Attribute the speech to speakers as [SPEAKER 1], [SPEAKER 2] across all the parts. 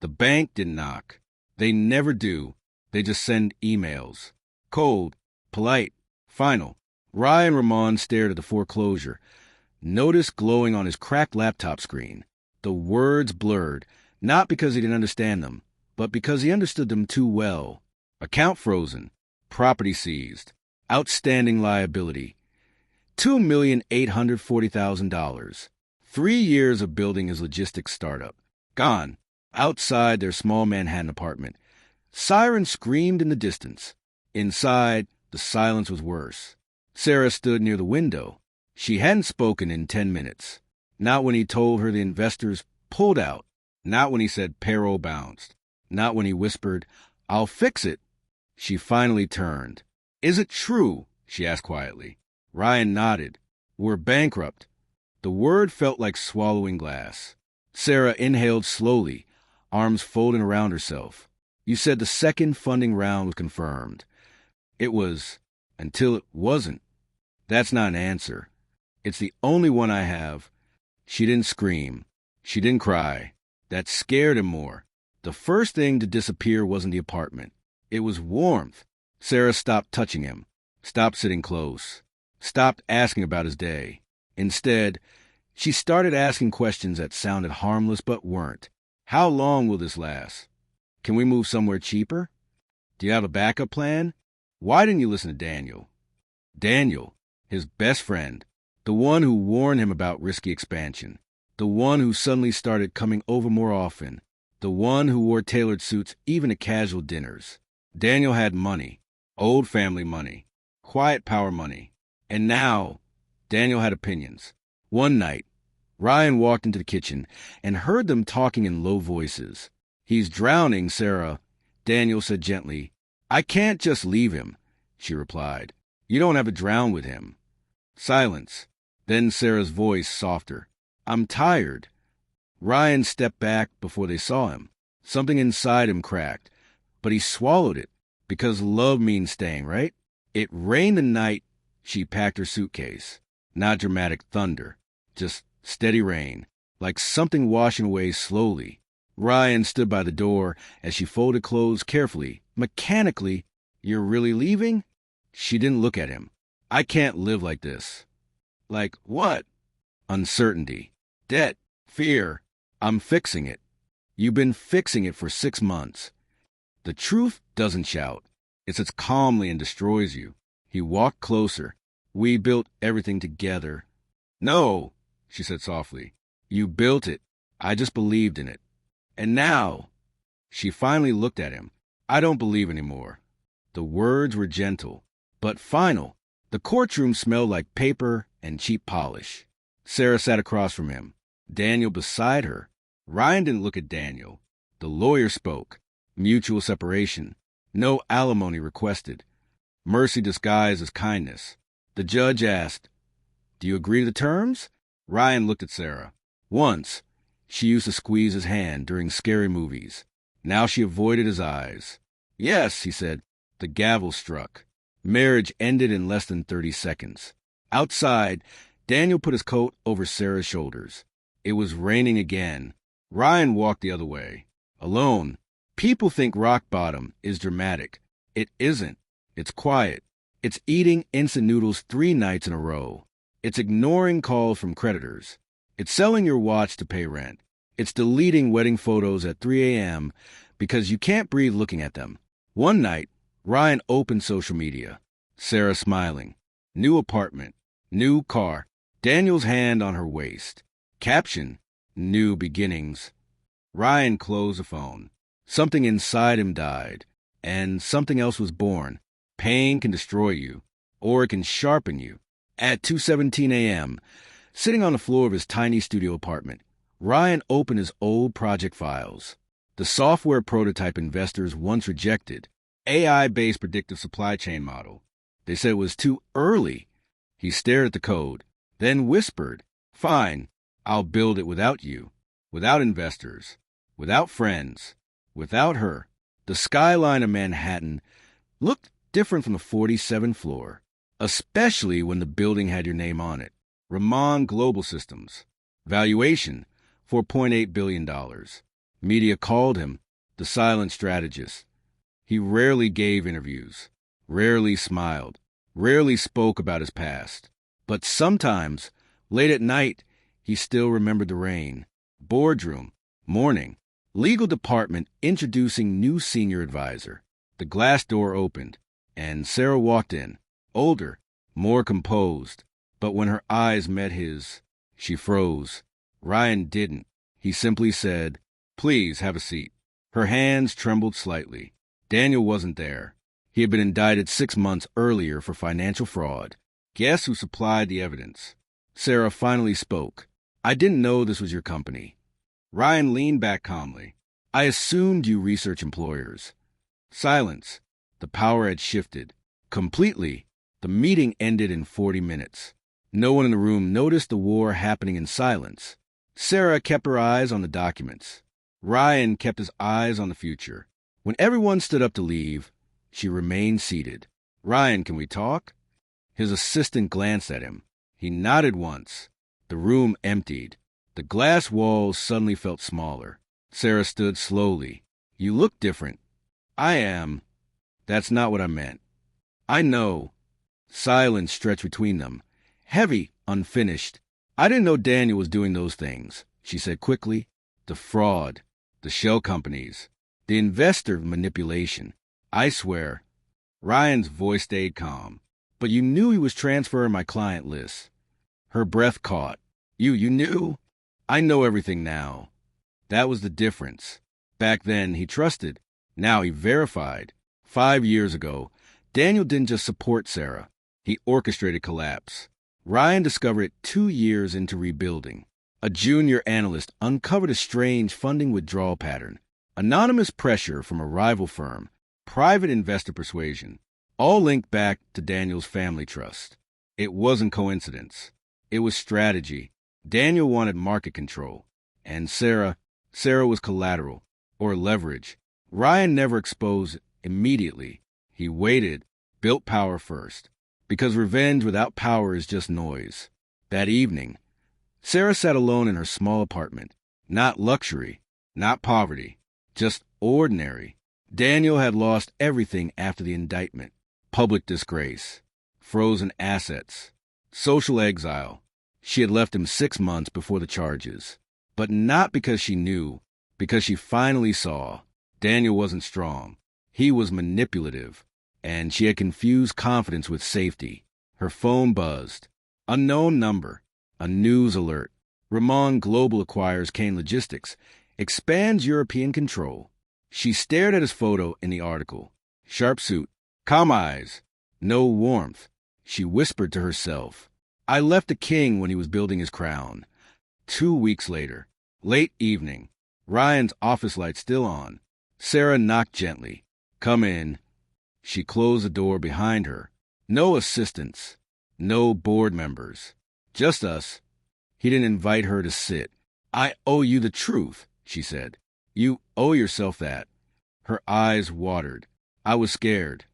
[SPEAKER 1] The bank didn't knock. They never do. They just send emails. Cold, polite, final. Ryan Ramon stared at the foreclosure, notice glowing on his cracked laptop screen. The words blurred, not because he didn't understand them, but because he understood them too well. Account frozen, property seized, outstanding liability. $2,840,000. 3 years of building his logistics startup. Gone. Outside their small Manhattan apartment. Sirens screamed in the distance. Inside, the silence was worse. Sarah stood near the window. She hadn't spoken in 10 minutes. Not when he told her the investors pulled out. Not when he said payroll bounced. Not when he whispered, "I'll fix it." She finally turned. "Is it true?" she asked quietly. Ryan nodded. "We're bankrupt." The word felt like swallowing glass. Sarah inhaled slowly, arms folding around herself. "You said the second funding round was confirmed." "It was, until it wasn't." "That's not an answer. It's the only one I have." She didn't scream. She didn't cry. That scared him more. The first thing to disappear wasn't the apartment. It was warmth. Sarah stopped touching him, stopped sitting close, stopped asking about his day. Instead, she started asking questions that sounded harmless but weren't. How long will this last? Can we move somewhere cheaper? Do you have a backup plan? Why didn't you listen to Daniel? Daniel, his best friend, the one who warned him about risky expansion, the one who suddenly started coming over more often, the one who wore tailored suits even at casual dinners. Daniel had money, old family money, quiet power money. And now, Daniel had opinions. One night, Ryan walked into the kitchen and heard them talking in low voices. "He's drowning, Sarah," Daniel said gently. "I can't just leave him," she replied. "You don't have to drown with him." Silence. Then Sarah's voice softer. "I'm tired." Ryan stepped back before they saw him. Something inside him cracked, but he swallowed it, because love means staying, right? It rained the night she packed her suitcase. Not dramatic thunder, just steady rain, like something washing away slowly. Ryan stood by the door as she folded clothes carefully, mechanically. "You're really leaving?" She didn't look at him. "I can't live like this." "Like what?" "Uncertainty. Debt. Fear. I'm fixing it." "You've been fixing it for 6 months." The truth doesn't shout. It sits calmly and destroys you. He walked closer. "We built everything together." "No," she said softly. "You built it. I just believed in it. And now..." She finally looked at him. "I don't believe anymore." The words were gentle, but final. The courtroom smelled like paper and cheap polish. Sarah sat across from him, Daniel beside her. Ryan didn't look at Daniel. The lawyer spoke. Mutual separation. No alimony requested. Mercy disguised as kindness. The judge asked, "Do you agree to the terms?" Ryan looked at Sarah. Once, she used to squeeze his hand during scary movies. Now she avoided his eyes. "Yes," he said. The gavel struck. Marriage ended in less than 30 seconds. Outside, Daniel put his coat over Sarah's shoulders. It was raining again. Ryan walked the other way. Alone. People think rock bottom is dramatic. It isn't. It's quiet. It's eating instant noodles 3 nights in a row. It's ignoring calls from creditors. It's selling your watch to pay rent. It's deleting wedding photos at 3 a.m. because you can't breathe looking at them. One night, Ryan opened social media. Sarah smiling. New apartment. New car. Daniel's hand on her waist. Caption, "New beginnings." Ryan closed the phone. Something inside him died, and something else was born. Pain can destroy you, or it can sharpen you. At 2:17 a.m., sitting on the floor of his tiny studio apartment, Ryan opened his old project files. The software prototype investors once rejected, AI-based predictive supply chain model. They said it was too early. He stared at the code, then whispered, "Fine, I'll build it without you, without investors, without friends, without her." The skyline of Manhattan looked different from the 47th floor, especially when the building had your name on it. Ramon Global Systems. Valuation, $4.8 billion. Media called him the silent strategist. He rarely gave interviews, rarely smiled, rarely spoke about his past. But sometimes, late at night, he still remembered the rain. Boardroom, morning, legal department introducing new senior advisor. The glass door opened, and Sarah walked in, older, more composed. But when her eyes met his, she froze. Ryan didn't. He simply said, "Please have a seat." Her hands trembled slightly. Daniel wasn't there. He had been indicted 6 months earlier for financial fraud. Guess who supplied the evidence? Sarah finally spoke. "I didn't know this was your company." Ryan leaned back calmly. "I assumed you research employers." Silence. The power had shifted. Completely. The meeting ended in 40 minutes. No one in the room noticed the war happening in silence. Sarah kept her eyes on the documents. Ryan kept his eyes on the future. When everyone stood up to leave, she remained seated. "Ryan, can we talk?" His assistant glanced at him. He nodded once. The room emptied. The glass walls suddenly felt smaller. Sarah stood slowly. "You look different." "I am." "That's not what I meant." "I know." Silence stretched between them. Heavy, unfinished. "I didn't know Daniel was doing those things," she said quickly. "The fraud, the shell companies, the investor manipulation. I swear." Ryan's voice stayed calm. "But you knew he was transferring my client list." Her breath caught. You knew?" "I know everything now." That was the difference. Back then, he trusted. Now he verified. 5 years ago, Daniel didn't just support Sarah. He orchestrated collapse. Ryan discovered it 2 years into rebuilding. A junior analyst uncovered a strange funding withdrawal pattern. Anonymous pressure from a rival firm. Private investor persuasion. All linked back to Daniel's family trust. It wasn't coincidence. It was strategy. Daniel wanted market control. And Sarah was collateral, or leverage. Ryan never exposed it immediately. He waited, built power first. Because revenge without power is just noise. That evening, Sarah sat alone in her small apartment. Not luxury, not poverty, just ordinary. Daniel had lost everything after the indictment. Public disgrace, frozen assets, social exile. She had left him 6 months before the charges. But not because she knew, because she finally saw. Daniel wasn't strong. He was manipulative. And she had confused confidence with safety. Her phone buzzed. Unknown number. A news alert. Ramon Global acquires Kane Logistics. Expands European control. She stared at his photo in the article. Sharp suit. Calm eyes. No warmth. She whispered to herself. "I left a king when he was building his crown." 2 weeks later. Late evening. Ryan's office light still on. Sarah knocked gently. "Come in." She closed the door behind her. No assistants. No board members. Just us. He didn't invite her to sit. "I owe you the truth," she said. "You owe yourself that." Her eyes watered. "I was scared."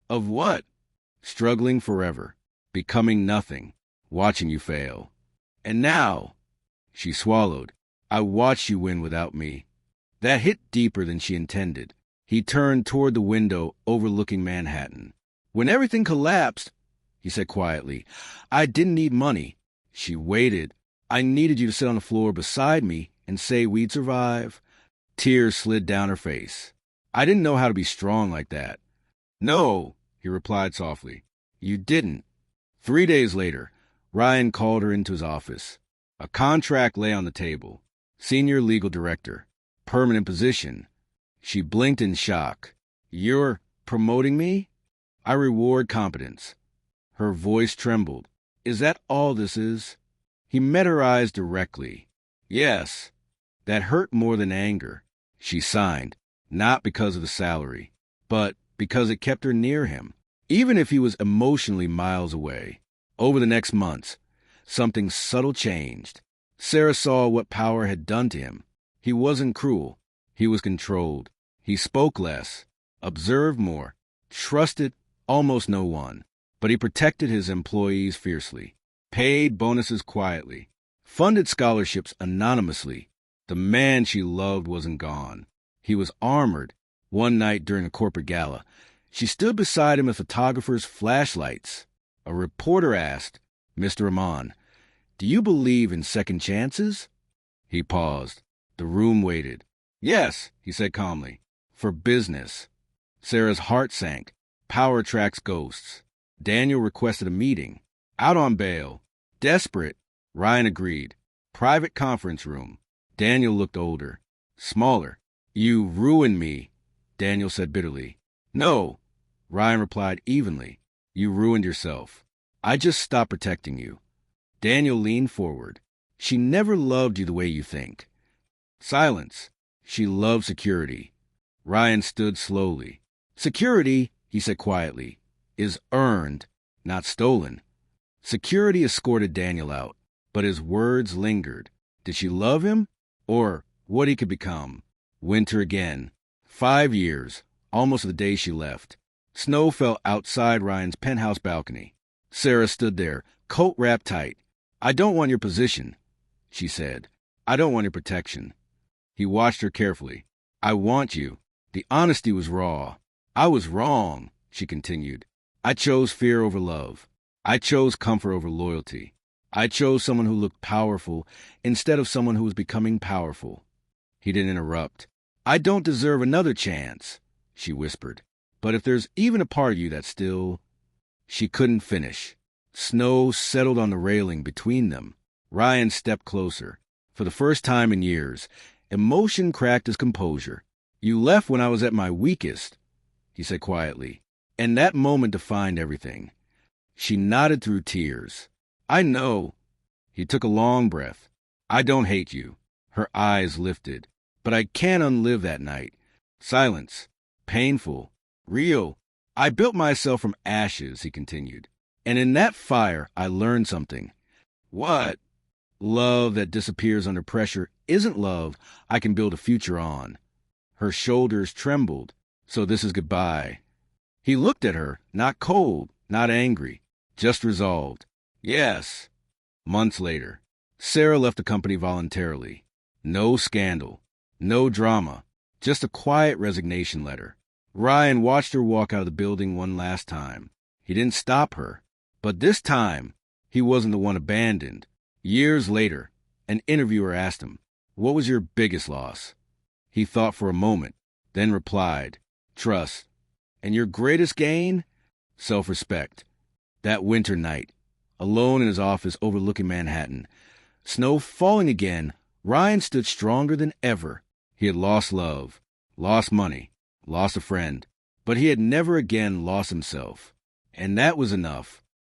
[SPEAKER 1] "Of what?" "Struggling forever. Becoming nothing. Watching you fail. And now," she swallowed, "I watched you win without me." That hit deeper than she intended. He turned toward the window overlooking Manhattan. "When everything collapsed," he said quietly, "I didn't need money." She waited. "I needed you to sit on the floor beside me and say we'd survive." Tears slid down her face. "I didn't know how to be strong like that." "No," he replied softly. "You didn't." 3 days later, Ryan called her into his office. A contract lay on the table. Senior legal director. Permanent position. She blinked in shock. "You're promoting me?" "I reward competence." Her voice trembled. "Is that all this is?" He met her eyes directly. "Yes." That hurt more than anger. She signed, not because of the salary, but because it kept her near him, even if he was emotionally miles away. Over the next months, something subtle changed. Sarah saw what power had done to him. He wasn't cruel. He was controlled. He spoke less, observed more, trusted almost no one. But he protected his employees fiercely, paid bonuses quietly, funded scholarships anonymously. The man she loved wasn't gone. He was armored. One night during a corporate gala, she stood beside him with photographers' flashlights. A reporter asked, "Mr. Rahman, do you believe in second chances?" He paused. The room waited. "Yes," he said calmly. "For business." Sarah's heart sank. Power attracts ghosts. Daniel requested a meeting. Out on bail. Desperate. Ryan agreed. Private conference room. Daniel looked older. Smaller. "You ruined me," Daniel said bitterly. "No," Ryan replied evenly. "You ruined yourself. I just stopped protecting you." Daniel leaned forward. "She never loved you the way you think." Silence. "She loved security." Ryan stood slowly. "Security," he said quietly, "is earned, not stolen." Security escorted Daniel out, but his words lingered. Did she love him? Or what he could become? Winter again. 5 years, almost the day she left. Snow fell outside Ryan's penthouse balcony. Sarah stood there, coat wrapped tight. "I don't want your position," she said. "I don't want your protection." He watched her carefully. "I want you." The honesty was raw. "I was wrong," she continued. "I chose fear over love. I chose comfort over loyalty. I chose someone who looked powerful instead of someone who was becoming powerful." He didn't interrupt. "I don't deserve another chance," she whispered. "But if there's even a part of you that still—" She couldn't finish. Snow settled on the railing between them. Ryan stepped closer. For the first time in years, emotion cracked his composure. "You left when I was at my weakest," he said quietly. And that moment defined everything. She nodded through tears. "I know." He took a long breath. "I don't hate you." Her eyes lifted. "But I can't unlive that night." Silence. Painful. Real. "I built myself from ashes," he continued. "And in that fire, I learned something." "What?" "Love that disappears under pressure isn't love I can build a future on." Her shoulders trembled. "So this is goodbye." He looked at her, not cold, not angry, just resolved. "Yes." Months later, Sarah left the company voluntarily. No scandal, no drama, just a quiet resignation letter. Ryan watched her walk out of the building one last time. He didn't stop her. But this time, he wasn't the one abandoned. Years later, an interviewer asked him, "What was your biggest loss?" He thought for a moment, then replied, "Trust." "And your greatest gain?" "Self-respect." That winter night, alone in his office overlooking Manhattan, snow falling again, Ryan stood stronger than ever. He had lost love, lost money, lost a friend, but he had never again lost himself. And that was enough.